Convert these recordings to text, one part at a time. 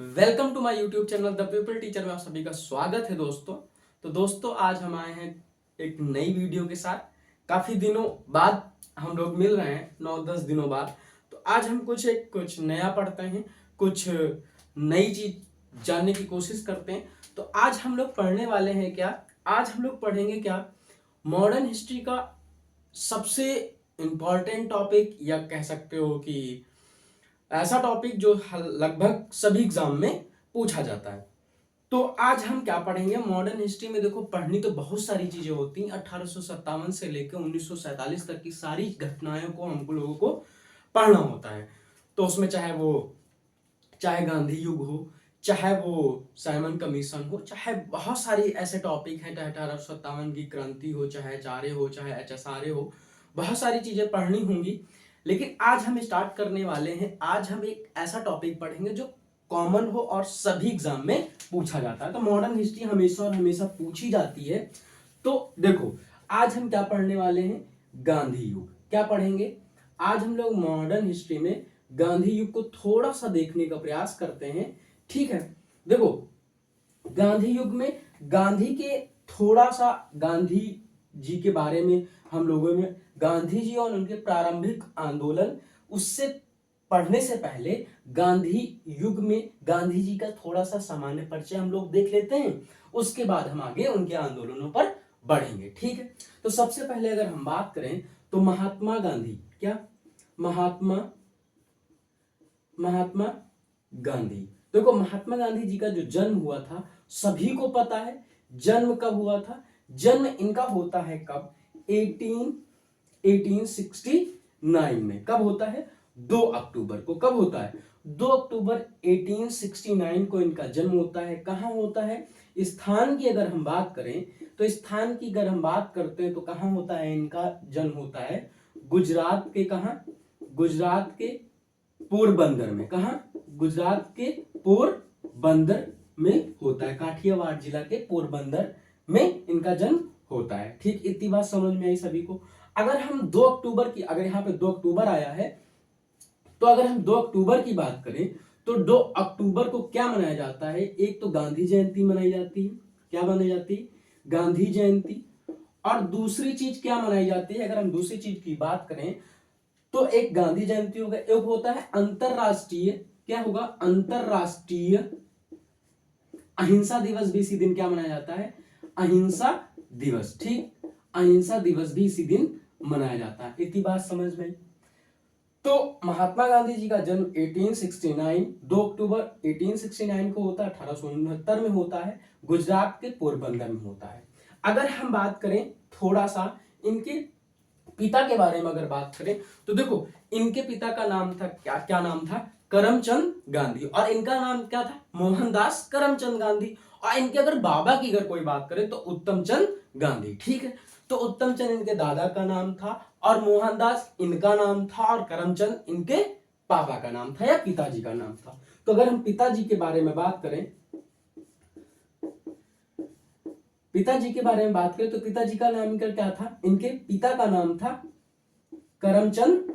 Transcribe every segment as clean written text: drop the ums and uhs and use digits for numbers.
Welcome to my YouTube channel the people teacher में आप सभी का स्वागत है दोस्तों। तो दोस्तों आज हम आए हैं एक नई वीडियो के साथ। काफी दिनों बाद हम लोग मिल रहे हैं, 9-10 दिनों बाद। तो आज हम कुछ नया पढ़ते हैं, कुछ नई चीज जानने की कोशिश करते हैं। तो आज हम लोग पढ़ने वाले हैं क्या, आज हम लोग पढ़ेंगे क्या, मॉडर्न हिस्ट्री का सबसे इम्पॉर्टेंट टॉपिक, या कह सकते हो कि ऐसा टॉपिक जो लगभग सभी एग्जाम में पूछा जाता है। तो आज हम क्या पढ़ेंगे मॉडर्न हिस्ट्री में। देखो, पढ़नी तो बहुत सारी चीजें होती हैं। 1857 से लेकर 1947 तक की सारी घटनाओं को हम लोगों को पढ़ना होता है। तो उसमें चाहे गांधी युग हो, चाहे वो साइमन कमीशन हो, चाहे बहुत सारी ऐसे टॉपिक हैं, चाहे 1857 की क्रांति हो, चाहे चारे हो, चाहे HSRA हो, बहुत सारी चीजें पढ़नी होंगी। लेकिन आज हम स्टार्ट करने वाले हैं, आज हम एक ऐसा टॉपिक पढ़ेंगे जो कॉमन हो और सभी एग्जाम में पूछा जाता है। तो मॉडर्न हिस्ट्री हमेशा और हमेशा पूछी जाती है। तो देखो, आज हम क्या पढ़ने वाले हैं, गांधी युग। क्या पढ़ेंगे आज हम लोग, मॉडर्न हिस्ट्री में गांधी युग को थोड़ा सा देखने का प्रयास करते हैं। ठीक है, देखो गांधी युग में गांधी जी के बारे में हम लोगों में, गांधी जी और उनके प्रारंभिक आंदोलन, उससे पढ़ने से पहले गांधी युग में गांधी जी का थोड़ा सा सामान्य परिचय हम लोग देख लेते हैं। उसके बाद हम आगे उनके आंदोलनों पर बढ़ेंगे। ठीक है, तो सबसे पहले अगर हम बात करें तो महात्मा गांधी, क्या महात्मा गांधी। देखो, महात्मा गांधी जी का जो जन्म हुआ था सभी को पता है। जन्म कब हुआ था, जन्म इनका होता है कब, 1869 में। कब होता है, 2 अक्टूबर को। कब होता है, 2 अक्टूबर 1869 को इनका जन्म होता है। कहां होता है, स्थान की अगर हम बात करें तो स्थान की अगर हम बात करते हैं तो कहां होता है, इनका जन्म होता है गुजरात के, कहां, गुजरात के पोरबंदर में। कहां, गुजरात के पोरबंदर में होता है, काठियावाड़ जिला के पोरबंदर में इनका जन्म होता है। ठीक, इतनी बात समझ में आई सभी को। अगर हम 2 अक्टूबर की, अगर यहाँ पे 2 अक्टूबर आया है, तो अगर हम 2 अक्टूबर की बात करें तो 2 अक्टूबर को क्या मनाया जाता है, एक तो गांधी जयंती मनाई जाती है। क्या मनाई जाती है, गांधी जयंती। और दूसरी चीज क्या मनाई जाती है, अगर हम दूसरी चीज की बात करें तो एक गांधी जयंती होगा, एक होता है अंतरराष्ट्रीय, क्या होगा, अंतरराष्ट्रीय अहिंसा दिवस भी इसी दिन क्या मनाया जाता है, अहिंसा दिवस। ठीक, अहिंसा दिवस भी इसी दिन मनाया जाता है। इतनी बात समझ में। तो महात्मा गांधी जी का जन्म 1869, 2 अक्टूबर 1869 को होता है, 1869 में होता है, गुजरात के पोरबंदर में होता है। अगर हम बात करें थोड़ा सा इनके पिता के बारे में अगर बात करें तो देखो, इनके पिता का नाम था, क्या नाम था, करमचंद गांधी। और इनका नाम क्या था, मोहनदास करमचंद गांधी। और इनके अगर बाबा की अगर कोई बात करें तो उत्तमचंद गांधी। ठीक है, तो उत्तमचंद इनके दादा का नाम था, और मोहनदास इनका नाम था, और करमचंद इनके पापा का नाम था या पिताजी का नाम था। तो अगर हम पिताजी के बारे में बात करें, तो पिताजी का नाम इनका क्या था, इनके पिता का नाम था करमचंद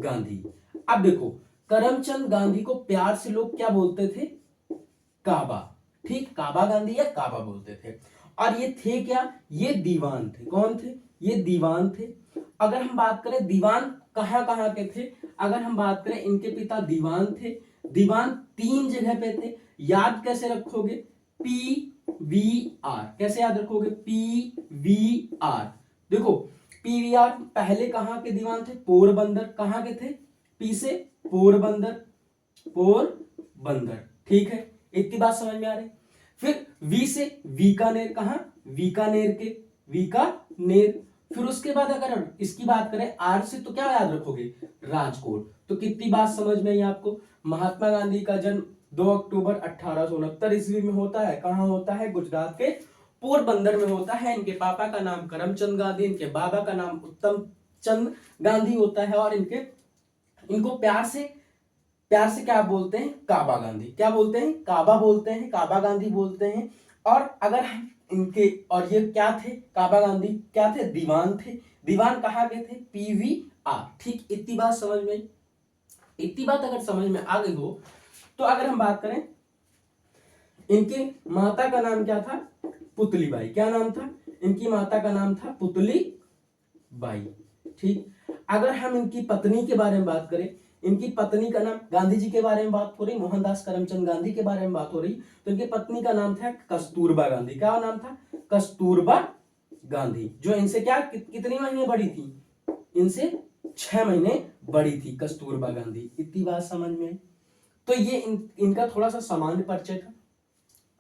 गांधी। अब देखो, करमचंद गांधी को प्यार से लोग क्या बोलते थे, काबा। ठीक, काबा गांधी या काबा बोलते थे। और ये थे क्या, ये दीवान थे। कौन थे, ये दीवान थे। अगर हम बात करें दीवान कहां कहां के थे, अगर हम बात करें इनके पिता दीवान थे। दीवान 3 जगह पे थे। याद कैसे रखोगे, PVR, कैसे याद रखोगे, PVR। देखो, PVR पहले कहां के दीवान थे, पोरबंदर। कहां के थे, पी से पोरबंदर, ठीक है, इतनी बात समझ में आ रही। फिर वी से बीकानेर, कहां, बीकानेर। फिर उसके बाद अगर इसकी बात करें आर से तो क्या याद रखोगे, राजकोट। तो कितनी बात समझ में आई आपको। महात्मा गांधी का जन्म 2 अक्टूबर 1869 ईस्वी में होता है। कहां होता है, गुजरात के पोरबंदर में होता है। इनके पापा का नाम करमचंद गांधी, इनके बाबा का नाम उत्तम चंद गांधी होता है। और इनको प्यार से क्या बोलते हैं, काबा गांधी। क्या बोलते हैं, काबा बोलते हैं, काबा गांधी बोलते हैं। और अगर हम इनके, और ये क्या थे, काबा गांधी क्या थे, दीवान थे। दीवान कहां के थे, PVR। ठीक, इतनी बात समझ में, इतनी बात अगर समझ में आ गई हो तो अगर हम बात करें, इनकी माता का नाम क्या था? पुतली बाई। क्या नाम था? इनकी माता का नाम था पुतली बाई। ठीक, अगर हम इनकी पत्नी के बारे में बात करें, इनकी पत्नी का नाम, गांधी जी के बारे में बात हो रही, मोहनदास करमचंद गांधी के बारे में बात हो रही, तो इनकी पत्नी का नाम था कस्तूरबा गांधी। क्या नाम था? कस्तूरबा गांधी। जो इनसे क्या कितनी महीने बड़ी थी? इनसे 6 महीने बड़ी थी कस्तूरबा गांधी। इतनी बात समझ में आई? तो ये इनका थोड़ा सा सामान्य परिचय था।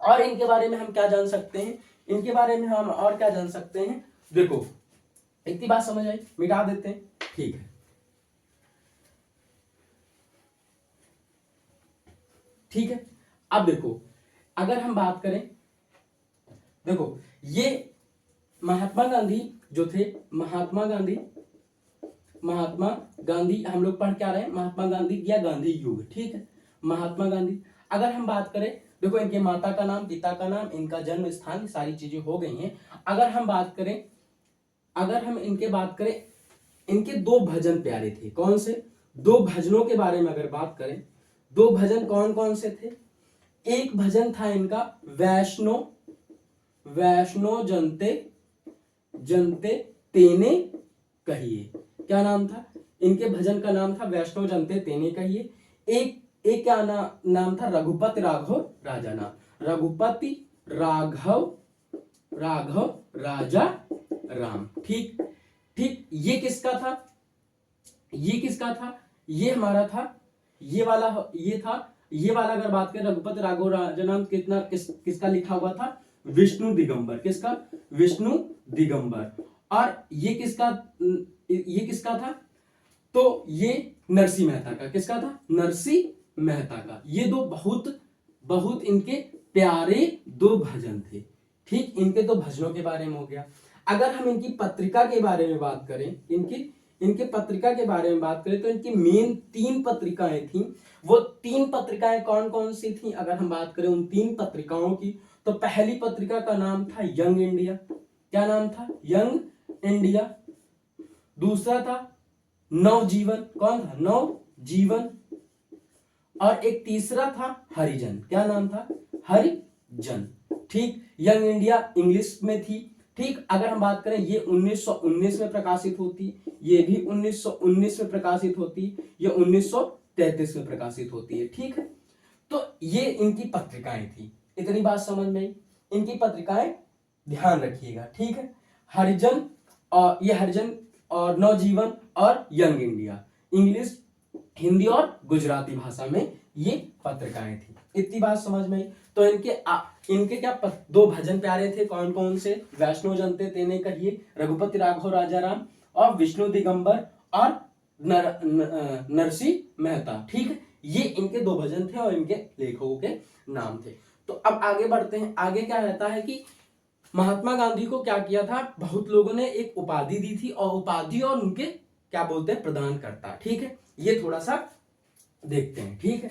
और इनके बारे में हम क्या जान सकते हैं? इनके बारे में हम और क्या जान सकते हैं? देखो, इतनी बात समझ आई, मिटा देते हैं। ठीक है, ठीक है। अब देखो, अगर हम बात करें, देखो ये महात्मा गांधी जो थे, महात्मा गांधी हम लोग पढ़ क्या रहे हैं? महात्मा गांधी या गांधी युग। ठीक है, महात्मा गांधी। अगर हम बात करें, देखो इनके माता का नाम, पिता का नाम, इनका जन्म स्थान, सारी चीजें हो गई हैं। अगर हम बात करें, अगर हम इनके बात करें, इनके 2 भजन प्यारे थे। कौन से? 2 भजनों के बारे में अगर बात करें, 2 भजन कौन कौन से थे? एक भजन था इनका वैष्णो जनते जनते तेने कहिए। क्या नाम था? इनके भजन का नाम था वैष्णो जनते तेने कहिए। एक क्या नाम था? रघुपति राघव राजा नाम। रघुपति राघव राजा राम। ठीक, ठीक। ये किसका था? ये किसका था? ये हमारा था, ये वाला अगर बात करें, रघुपति राघव राजा नाम किसका लिखा हुआ था? विष्णु दिगंबर। किसका? विष्णु दिगंबर। और ये किसका था? तो ये नरसिंह मेहता का। किसका था? नरसिंह मेहता का। ये 2 बहुत इनके प्यारे 2 भजन थे। ठीक, इनके 2 भजनों के बारे में हो गया। अगर हम इनकी पत्रिका के बारे में बात करें, इनके पत्रिका के बारे में बात करें, तो इनकी मेन 3 पत्रिकाएं थी। वो 3 पत्रिकाएं कौन कौन सी थी? अगर हम बात करें उन 3 पत्रिकाओं की, तो पहली पत्रिका का नाम था यंग इंडिया। क्या नाम था? Young India. दूसरा था नवजीवन। कौन था? नवजीवन। और एक तीसरा था हरिजन। क्या नाम था? हरिजन। ठीक, यंग इंडिया इंग्लिश में थी। ठीक, अगर हम बात करें, ये 1919 में प्रकाशित होती, ये भी 1919 में प्रकाशित होती, ये 1933 में प्रकाशित होती है। ठीक है, तो ये इनकी पत्रिकाएं थी। इतनी बात समझ में आई? इनकी पत्रिकाएं ध्यान रखिएगा। ठीक है, हरिजन, और ये हरिजन और नवजीवन और यंग इंडिया, इंग्लिश, हिंदी और गुजराती भाषा में ये पत्रिकाएं थी। इतनी बात समझ में आई? तो इनके क्या 2 भजन प्यारे थे। कौन कौन से? वैष्णो जनते तेने कहिए, रघुपति राघव राजा राम, और विष्णु दिगंबर और नरसिंह मेहता। ठीक है, ये इनके 2 भजन थे और इनके लेखकों के नाम थे। तो अब आगे बढ़ते हैं। आगे क्या रहता है कि महात्मा गांधी को क्या किया था? बहुत लोगों ने एक उपाधि दी थी, और उपाधि और उनके क्या बोलते हैं? प्रदान करता। ठीक है, ये थोड़ा सा देखते हैं। ठीक है,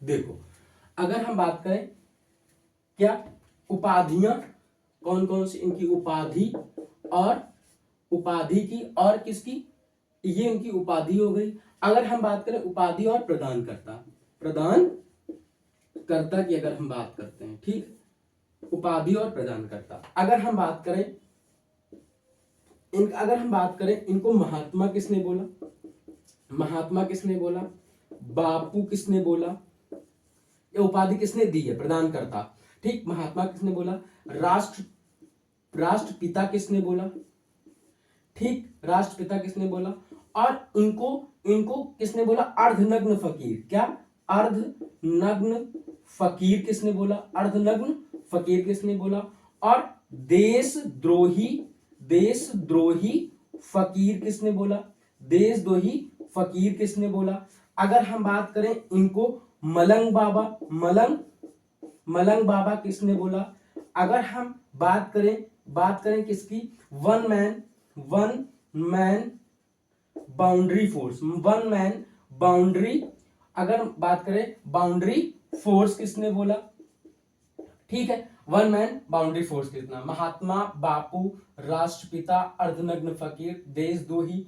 देखो अगर हम बात करें, क्या उपाधियां कौन कौन सी इनकी? उपाधि और किसकी? ये इनकी उपाधि हो गई। अगर हम बात करें उपाधि और प्रदानकर्ता की अगर हम बात करते हैं, ठीक, उपाधि और प्रदानकर्ता, अगर हम बात करें इनको महात्मा किसने बोला? बापू किसने बोला? ये उपाधि किसने दी है? प्रदानकर्ता। ठीक, महात्मा किसने बोला? राष्ट्रपिता किसने बोला? ठीक, राष्ट्रपिता किसने बोला? और इनको किसने बोला? अर्धनग्न फकीर। क्या? अर्धनग्न फकीर किसने बोला? अर्धनग्न फकीर किसने बोला? और देशद्रोही फकीर किसने बोला? देशद्रोही फकीर किसने बोला? अगर हम बात करें इनको मलंग बाबा किसने बोला? अगर हम बात करें किसकी? वन मैन बाउंड्री अगर बात करें बाउंड्री फोर्स किसने बोला? ठीक है, वन मैन बाउंड्री फोर्स कितना? महात्मा, बापू, राष्ट्रपिता, अर्धनग्न फकीर, देशद्रोही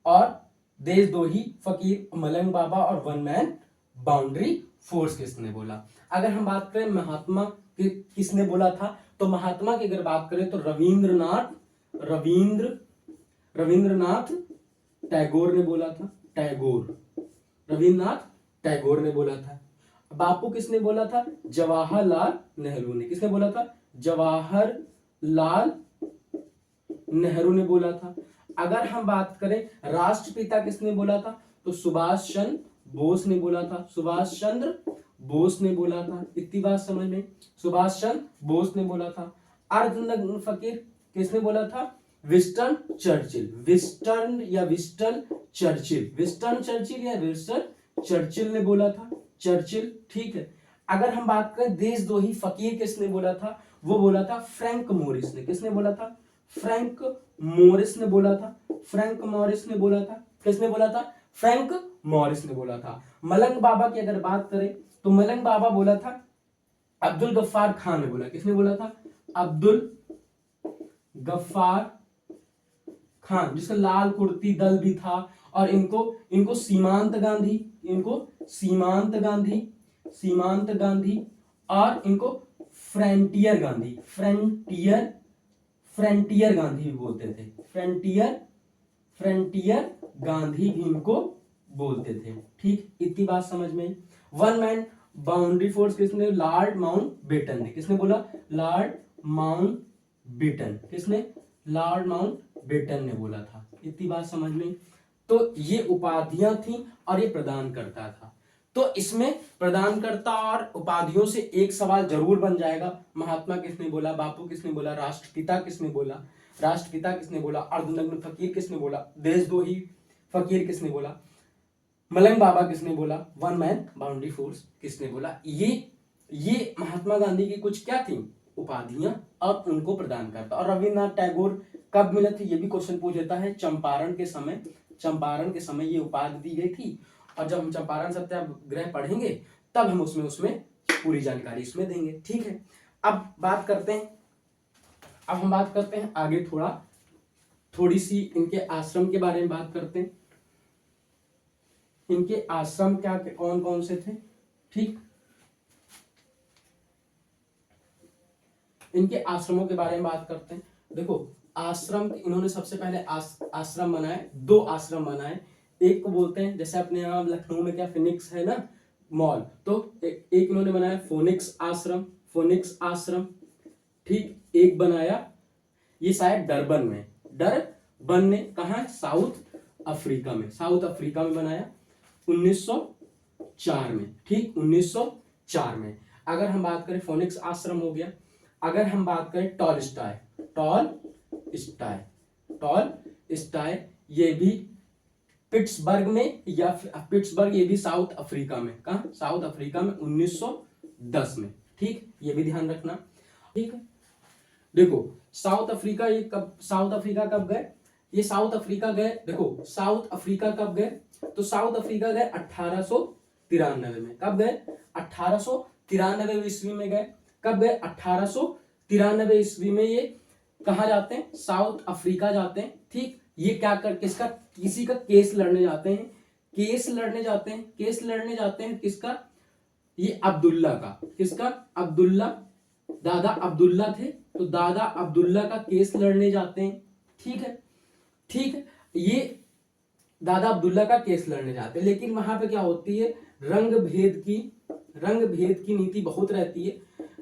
और देशद्रोही फकीर, मलंग बाबा और वन मैन बाउंड्री फोर्स किसने बोला। अगर हम बात करें महात्मा किसने बोला था, तो महात्मा की अगर बात करें तो रविंद्रनाथ टैगोर ने बोला था। रविंद्रनाथ टैगोर ने बोला था। बापू किसने बोला था, जवाहरलाल नेहरू ने। किसने बोला था, जवाहरलाल नेहरू ने बोला था। अगर हम बात करें राष्ट्रपिता किसने बोला था, तो सुभाष चंद्र बोस ने बोला था। सुभाष चंद्र बोस ने बोला था। इतनी बात समझ में, सुभाष चंद्र बोस ने बोला था। अर्धनग्न फकीर किसने बोला था, विंस्टन चर्चिल। विंस्टन चर्चिल ने बोला था। चर्चिल, ठीक है। अगर हम बात करें देशद्रोही फकीर किसने बोला था, वो बोला था फ्रैंक मोरिस ने। किसने बोला था, फ्रैंक मोरिस ने बोला था। फ्रैंक मोरिस ने बोला था। किसने बोला था, फ्रैंक मोरिस ने बोला था। मलंग बाबा की अगर बात करें तो मलंग बाबा बोला था अब्दुल गफ्फार खान ने बोला। किसने बोला था, अब्दुल गफ्फार खान, जिसका लाल कुर्ती दल भी था। और इनको सीमांत गांधी और इनको फ्रंटियर गांधी भी बोलते थे। फ्रंटियर गांधी भी इनको बोलते थे। ठीक, इतनी बात समझ में। वन मैन बाउंड्री फोर्स किसने, लॉर्ड माउंटबेटन ने। किसने बोला, लॉर्ड माउंटबेटन। किसने, लॉर्ड माउंटबेटन ने बोला था। इतनी बात समझ में। तो ये उपाधियां थी और ये प्रदान करता था। तो इसमें प्रदानकर्ता और उपाधियों से एक सवाल जरूर बन जाएगा, महात्मा किसने बोला, बापू किसने बोला, राष्ट्रपिता किसने बोला, अर्धनग्न फकीर किसने बोला, देशद्रोही फकीर किसने बोला, मलंग बाबा किसने बोला, वन मैन बाउंड्री फोर्स किसने बोला। ये महात्मा गांधी की कुछ क्या थी, उपाधियां और उनको प्रदान करता। और रविन्द्रनाथ टैगोर कब मिले थे, ये भी क्वेश्चन पूछ लेता है। चंपारण के समय ये उपाधि दी गई थी। और जब हम चंपारण सत्याग्रह पढ़ेंगे तब हम उसमें पूरी जानकारी इसमें देंगे। ठीक है, अब हम बात करते हैं आगे थोड़ी सी इनके आश्रम के बारे में बात करते हैं। इनके आश्रम क्या कौन कौन से थे। ठीक, इनके आश्रमों के बारे में बात करते हैं। देखो, आश्रम इन्होंने सबसे पहले आश्रम बनाए, 2 आश्रम बनाए। एक को बोलते हैं, जैसे अपने यहाँ लखनऊ में क्या फिनिक्स है ना मॉल, तो एक इन्होंने बनाया फोनिक्स आश्रम। ठीक, एक बनाया ये शायद डरबन में कहा, साउथ अफ्रीका में बनाया 1904 में। ठीक, 1904 में। अगर हम बात करें फोनिक्स आश्रम हो गया। अगर हम बात करें टॉलस्टॉय, ये भी पिट्सबर्ग में, ये भी साउथ अफ्रीका में। कहा, साउथ अफ्रीका में 1910 में। ठीक, ये भी ध्यान रखना। ठीक है, देखो साउथ अफ्रीका कब गए, ये साउथ अफ्रीका गए। देखो साउथ अफ्रीका कब गए, तो साउथ अफ्रीका गए 1893 में। कब गए, 1893 ईस्वी में गए। कब गए, 1893 ईस्वी में। ये कहा जाते हैं, साउथ अफ्रीका जाते हैं। ठीक, ये क्या किसी का केस लड़ने जाते हैं। केस लड़ने जाते हैं किसका, ये अब्दुल्ला का। किसका, अब्दुल्ला, दादा अब्दुल्ला थे, तो दादा अब्दुल्ला का केस लड़ने जाते हैं। ठीक है, ये दादा अब्दुल्ला का केस लड़ने जाते हैं। लेकिन वहां पे क्या होती है, रंग भेद की नीति बहुत रहती है।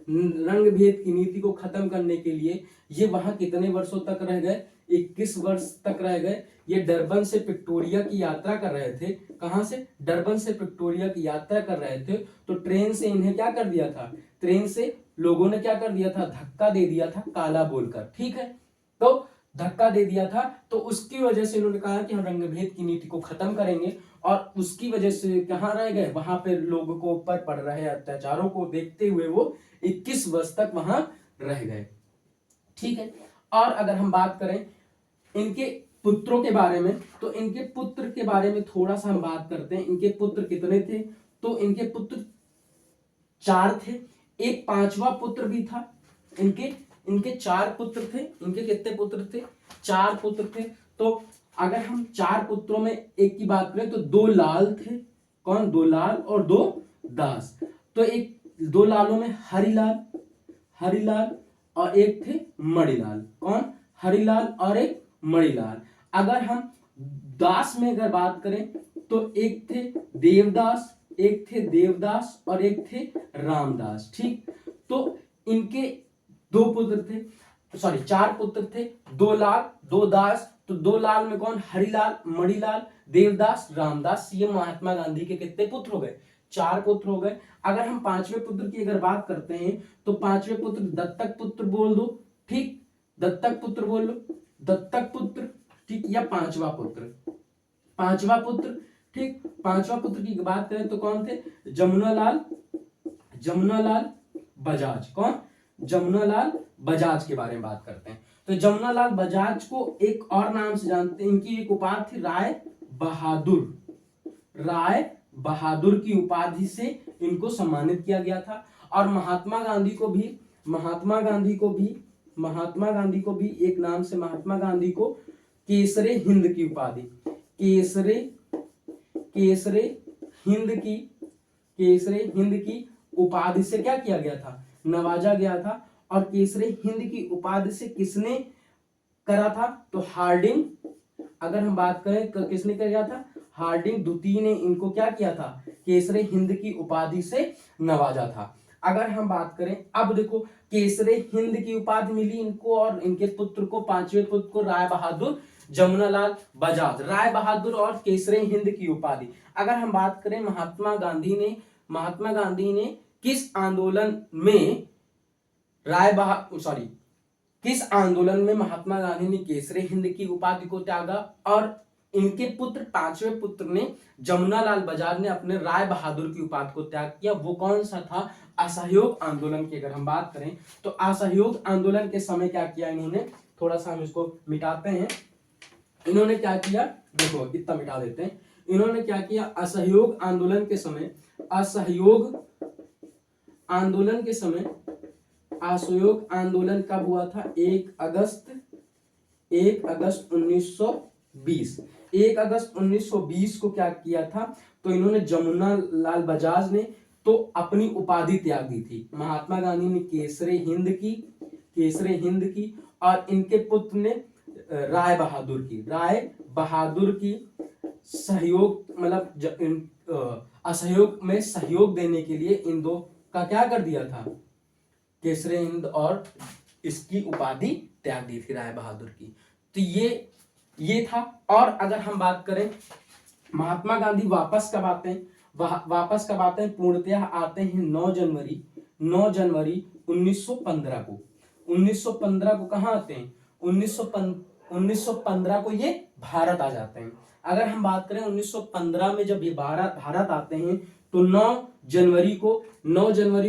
रंग भेद की नीति को खत्म करने के लिए ये वहां कितने वर्षों तक रह गए, 21 वर्ष तक रह गए। ये डरबन से विक्टोरिया की यात्रा कर रहे थे। कहां से, डरबन से विक्टोरिया की यात्रा कर रहे थे। तो ट्रेन से इन्हें क्या कर दिया था, ट्रेन से लोगों ने क्या कर दिया था, धक्का दे दिया था, काला बोलकर। ठीक है, तो धक्का दे दिया था, तो उसकी वजह से इन्होंने कहा कि हम रंगभेद की नीति को खत्म करेंगे। और उसकी वजह से कहां रह गए, वहां पे लोगों को ऊपर पड़ रहे अत्याचारों को देखते हुए वो 21 वर्ष तक वहां रह गए। ठीक है, और अगर हम बात करें इनके पुत्रों के बारे में, तो इनके पुत्र के बारे में थोड़ा सा हम बात करते हैं। इनके पुत्र कितने थे, तो इनके पुत्र 4 थे। एक 5वां पुत्र भी था। इनके 4 पुत्र थे। इनके कितने पुत्र थे, 4 पुत्र थे। तो अगर हम 4 पुत्रों में एक की बात करें तो 2 लाल थे, कौन, 2 लाल और 2 दास। तो एक 2 लालों में हरिलाल और एक थे मणिलाल, कौन, हरिलाल और एक मणिलाल। अगर हम दास में अगर बात करें तो एक थे देवदास और एक थे रामदास। ठीक, तो इनके 2 पुत्र थे, सॉरी 4 पुत्र थे, 2 लाल 2 दास। तो 2 लाल में कौन, हरिलाल, मणिलाल, देवदास, रामदास। ये महात्मा गांधी के कितने पुत्र हो गए, 4 पुत्र हो गए। अगर हम 5वें पुत्र की अगर बात करते हैं तो 5वें पुत्र दत्तक पुत्र बोल दो, ठीक, दत्तक पुत्र बोल लो, दत्तक पुत्र, ठीक, या 5वां पुत्र, 5वां पुत्र, ठीक। 5वां पुत्र की बात करें तो कौन थे, जमुनालाल बजाज, कौन, जमुनालाल बजाज के बारे में बात करते हैं। तो जमुनालाल बजाज को एक और नाम से जानते हैं, इनकी एक उपाधि थी राय बहादुर की उपाधि से इनको सम्मानित किया गया था। और महात्मा गांधी को भी एक नाम से महात्मा गांधी को केसरे हिंद की उपाधि, केसरे हिंद की उपाधि से क्या किया गया था, नवाजा गया था। और केसरे हिंद की उपाधि से किसने करा था, तो हार्डिंग, अगर हम बात करें तो किसने किया था, हार्डिंग द्वितीय ने इनको क्या किया था, केसरे हिंद की उपाधि से नवाजा था। अगर हम बात करें, अब देखो केसरे हिंद की उपाधि मिली इनको और इनके पुत्र को, 5वें पुत्र को, राय बहादुर जमुनालाल बजाज, राय बहादुर और केसरे हिंद की उपाधि। अगर हम बात करें महात्मा गांधी ने किस आंदोलन में किस आंदोलन में महात्मा गांधी ने केसरे हिंद की उपाधि को त्यागा, और इनके पुत्र 5वें पुत्र ने जमुनालाल बजाज ने अपने राय बहादुर की उपाधि को त्याग किया, वो कौन सा था, असहयोग आंदोलन की अगर हम बात करें तो असहयोग आंदोलन के समय क्या किया इन्होंने, थोड़ा सा हम इसको मिटाते हैं। इन्होंने क्या किया, देखो इतना मिटा देते हैं। इन्होंने क्या किया, असहयोग आंदोलन के समय, असहयोग आंदोलन कब हुआ था, 1 अगस्त 1920। 1 अगस्त 1920 को क्या किया था, तो इन्होंने जमुनालाल बजाज ने तो अपनी उपाधि त्याग दी थी, महात्मा गांधी ने केसरे हिंद की और इनके पुत्र ने राय बहादुर की सहयोग, मतलब असहयोग में सहयोग देने के लिए इन दो का क्या कर दिया था, केसरे हिंद और इसकी उपाधि त्याग दी थी राय बहादुर की। तो ये था। और अगर हम बात करें महात्मा गांधी वापस कब आते हैं, पूर्णतः आते हैं 9 जनवरी 1915 को। 1915 को कहां आते हैं, 1915 को ये भारत आ जाते हैं। अगर हम बात करें 1915 में जब ये भारत आते हैं तो 9 जनवरी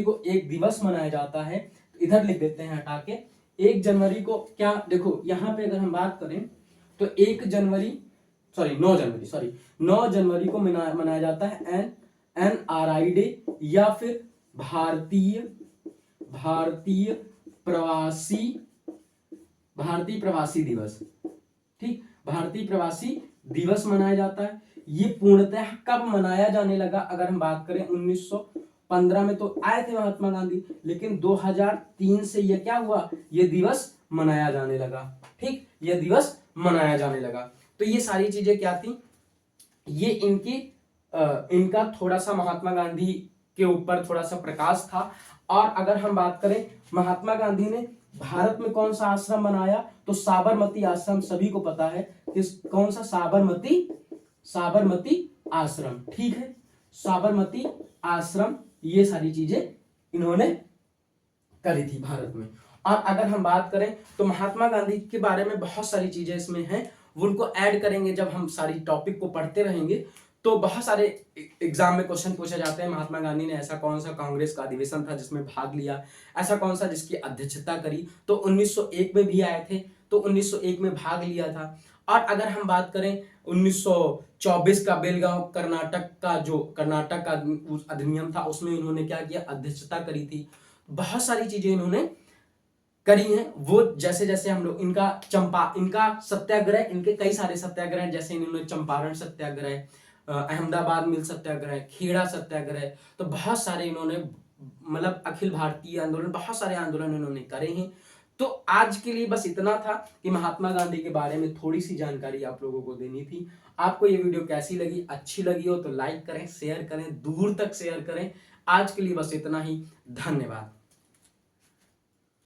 को एक दिवस मनाया जाता है। इधर लिख देते हैं हटा के, 1 जनवरी को क्या, देखो यहाँ पे अगर हम बात करें तो 9 जनवरी को मनाया जाता है NRI डे, या फिर भारतीय प्रवासी दिवस। ठीक, भारतीय प्रवासी दिवस मनाया जाता है। ये पूर्णतः कब मनाया जाने लगा, अगर हम बात करें 1915 में तो आए थे महात्मा गांधी, लेकिन 2003 से ये क्या हुआ, ये दिवस मनाया जाने लगा। ठीक, ये दिवस मनाया जाने लगा। तो ये सारी चीजें क्या थी, ये इनका थोड़ा सा महात्मा गांधी के ऊपर थोड़ा सा प्रकाश था। और अगर हम बात करें महात्मा गांधी ने भारत में कौन सा आश्रम बनाया, तो साबरमती आश्रम, सभी को पता है कौन सा, साबरमती आश्रम। ठीक है, साबरमती आश्रम, ये सारी चीजें इन्होंने करी थी भारत में। और अगर हम बात करें तो महात्मा गांधी के बारे में बहुत सारी चीजें इसमें हैं, वो उनको ऐड करेंगे जब हम सारी टॉपिक को पढ़ते रहेंगे। तो बहुत सारे एग्जाम में क्वेश्चन पूछे जाते हैं, महात्मा गांधी ने ऐसा कौन सा कांग्रेस का अधिवेशन था जिसमें भाग लिया, ऐसा कौन सा जिसकी अध्यक्षता करी, तो 1901 में भी आए थे, तो 1901 में भाग लिया था। और अगर हम बात करें 1924 का बेलगांव कर्नाटक का अधिनियम था, उसमें इन्होंने क्या किया, अध्यक्षता करी थी। बहुत सारी चीजें इन्होंने करी हैं, वो जैसे जैसे हम लोग इनका सत्याग्रह, इनके कई सारे सत्याग्रह, जैसे इन्होंने चंपारण सत्याग्रह, अहमदाबाद मिल सत्याग्रह, खेड़ा सत्याग्रह, तो बहुत सारे इन्होंने मतलब अखिल भारतीय आंदोलन, बहुत सारे आंदोलन इन्होंने करे हैं। तो आज के लिए बस इतना था कि महात्मा गांधी के बारे में थोड़ी सी जानकारी आप लोगों को देनी थी। आपको ये वीडियो कैसी लगी, अच्छी लगी हो तो लाइक करें, शेयर करें, दूर तक शेयर करें। आज के लिए बस इतना ही, धन्यवाद।